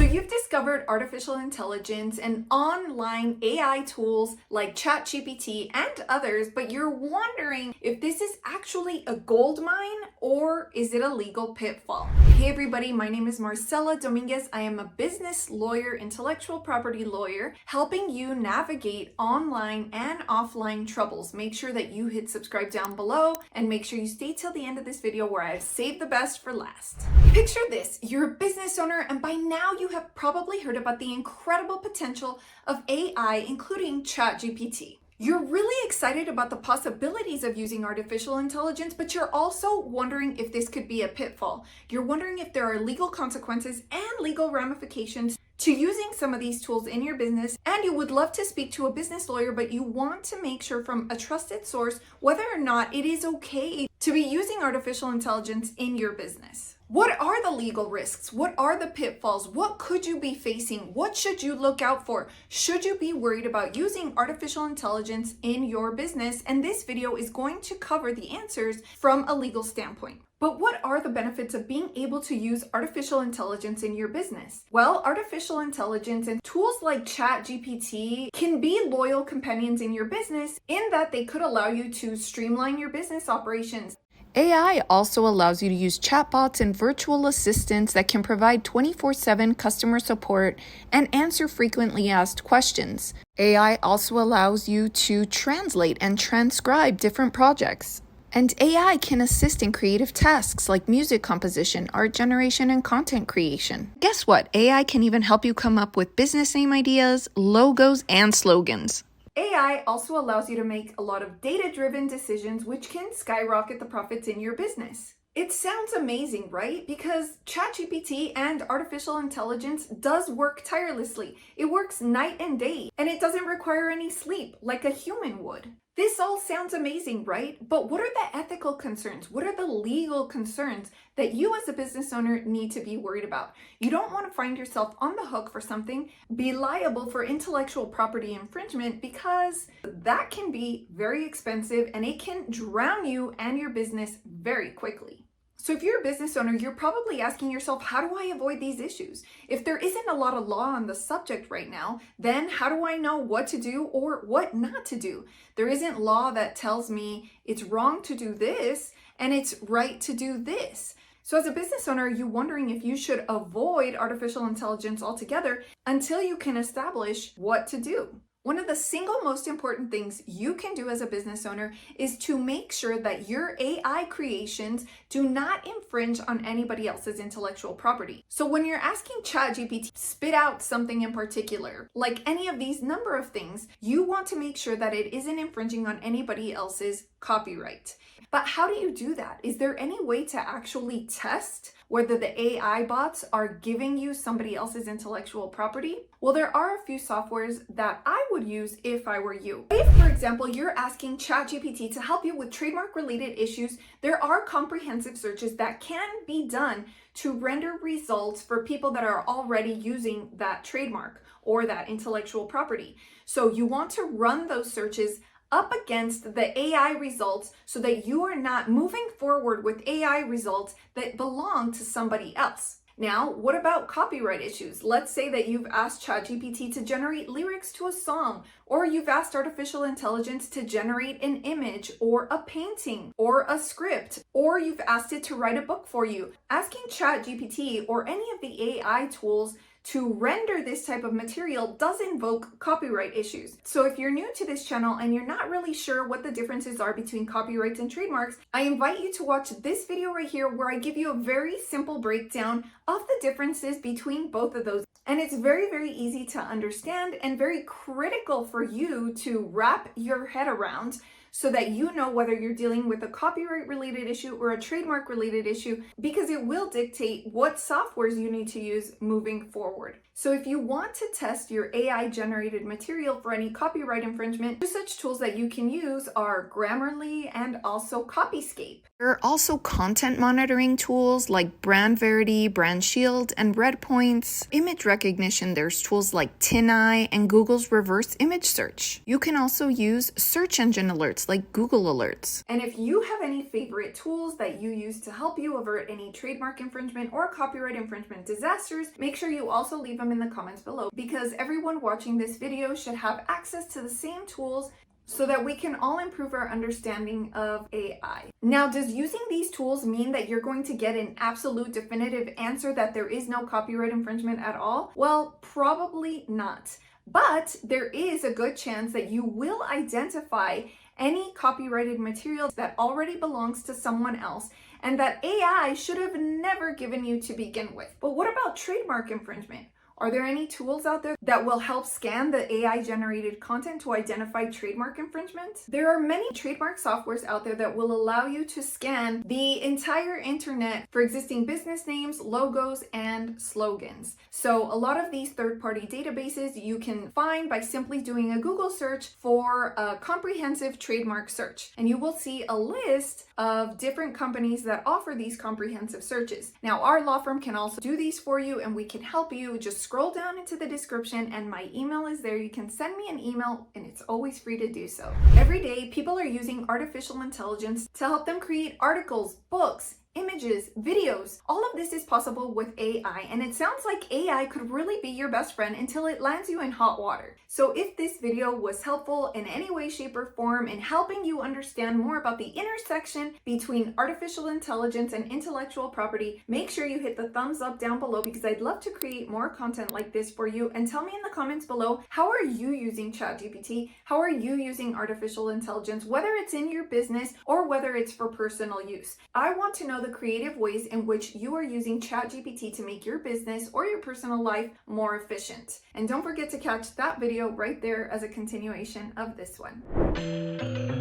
you've discovered artificial intelligence and online AI tools like Chatgpt and others, but you're wondering if this is actually a gold mine or is it a legal pitfall? Hey everybody, my name is Marcella Dominguez. I am a business lawyer, intellectual property lawyer, helping you navigate online and offline troubles. Make sure that you hit subscribe down below and make sure you stay till the end of this video where I've saved the best for last. Picture this, you're a business owner and by now you have probably heard about the incredible potential of AI, including Chatgpt. You're really excited about the possibilities of using artificial intelligence, but you're also wondering if this could be a pitfall. You're wondering if there are legal consequences and legal ramifications to using some of these tools in your business, and you would love to speak to a business lawyer, but you want to make sure from a trusted source whether or not it is okay to be using artificial intelligence in your business. What are the legal risks? What are the pitfalls? What could you be facing? What should you look out for? Should you be worried about using artificial intelligence in your business? And this video is going to cover the answers from a legal standpoint. But what are the benefits of being able to use artificial intelligence in your business? Well, artificial intelligence and tools like Chatgpt can be loyal companions in your business in that they could allow you to streamline your business operations. AI also allows you to use chatbots and virtual assistants that can provide 24/7 customer support and answer frequently asked questions. AI also allows you to translate and transcribe different projects. And AI can assist in creative tasks like music composition, art generation, and content creation. Guess what? AI can even help you come up with business name ideas, logos, and slogans. AI also allows you to make a lot of data-driven decisions, which can skyrocket the profits in your business. It sounds amazing, right? Because Chatgpt and artificial intelligence does work tirelessly. It works night and day, and it doesn't require any sleep like a human would. This all sounds amazing, right? But what are the ethical concerns? What are the legal concerns that you as a business owner need to be worried about? You don't want to find yourself on the hook for something, be liable for intellectual property infringement, because that can be very expensive and it can drown you and your business very quickly. So if you're a business owner, you're probably asking yourself, how do I avoid these issues? If there isn't a lot of law on the subject right now, then how do I know what to do or what not to do? There isn't law that tells me it's wrong to do this and it's right to do this. So as a business owner, you're wondering if you should avoid artificial intelligence altogether until you can establish what to do. One of the single most important things you can do as a business owner is to make sure that your AI creations do not infringe on anybody else's intellectual property. So when you're asking Chatgpt to spit out something in particular, like any of these number of things, you want to make sure that it isn't infringing on anybody else's copyright. But how do you do that? Is there any way to actually test whether the AI bots are giving you somebody else's intellectual property? Well, there are a few softwares that I would use if I were you. If, for example, you're asking Chatgpt to help you with trademark-related issues, there are comprehensive searches that can be done to render results for people that are already using that trademark or that intellectual property. So you want to run those searches up against the AI results so that you are not moving forward with AI results that belong to somebody else. Now, what about copyright issues? Let's say that you've asked Chatgpt to generate lyrics to a song, or you've asked artificial intelligence to generate an image or a painting or a script, or you've asked it to write a book for you. Asking Chatgpt or any of the AI tools to render this type of material does invoke copyright issues. So if you're new to this channel and you're not really sure what the differences are between copyrights and trademarks, I invite you to watch this video right here where I give you a very simple breakdown of the differences between both of those. And it's very, very easy to understand and very critical for you to wrap your head around so that you know whether you're dealing with a copyright related issue or a trademark related issue, because it will dictate what softwares you need to use moving forward. So if you want to test your AI generated material for any copyright infringement, two such tools that you can use are Grammarly and also Copyscape. There are also content monitoring tools like Brand Verity, Brand Shield, and Redpoints. Image recognition, there's tools like TinEye and Google's reverse image search. You can also use search engine alerts alerts like Google Alerts. And if you have any favorite tools that you use to help you avert any trademark infringement or copyright infringement disasters, make sure you also leave them in the comments below, because everyone watching this video should have access to the same tools so that we can all improve our understanding of AI. Now, does using these tools mean that you're going to get an absolute definitive answer that there is no copyright infringement at all? Well, probably not. But there is a good chance that you will identify any copyrighted material that already belongs to someone else and that AI should have never given you to begin with. But what about trademark infringement? Are there any tools out there that will help scan the AI-generated content to identify trademark infringement? There are many trademark softwares out there that will allow you to scan the entire internet for existing business names, logos, and slogans. So a lot of these third-party databases you can find by simply doing a Google search for a comprehensive trademark search, and you will see a list of different companies that offer these comprehensive searches. Now, our law firm can also do these for you, and we can help you. Just scroll down into the description and my email is there. You can send me an email and it's always free to do so. Every day, people are using artificial intelligence to help them create articles, books, images, videos. All of this is possible with AI, and it sounds like AI could really be your best friend until it lands you in hot water. So if this video was helpful in any way, shape, or form in helping you understand more about the intersection between artificial intelligence and intellectual property, make sure you hit the thumbs up down below, because I'd love to create more content like this for you. And tell me in the comments below, how are you using Chatgpt? How are you using artificial intelligence, whether it's in your business or whether it's for personal use? I want to know the creative ways in which you are using Chatgpt to make your business or your personal life more efficient. And don't forget to catch that video right there as a continuation of this one.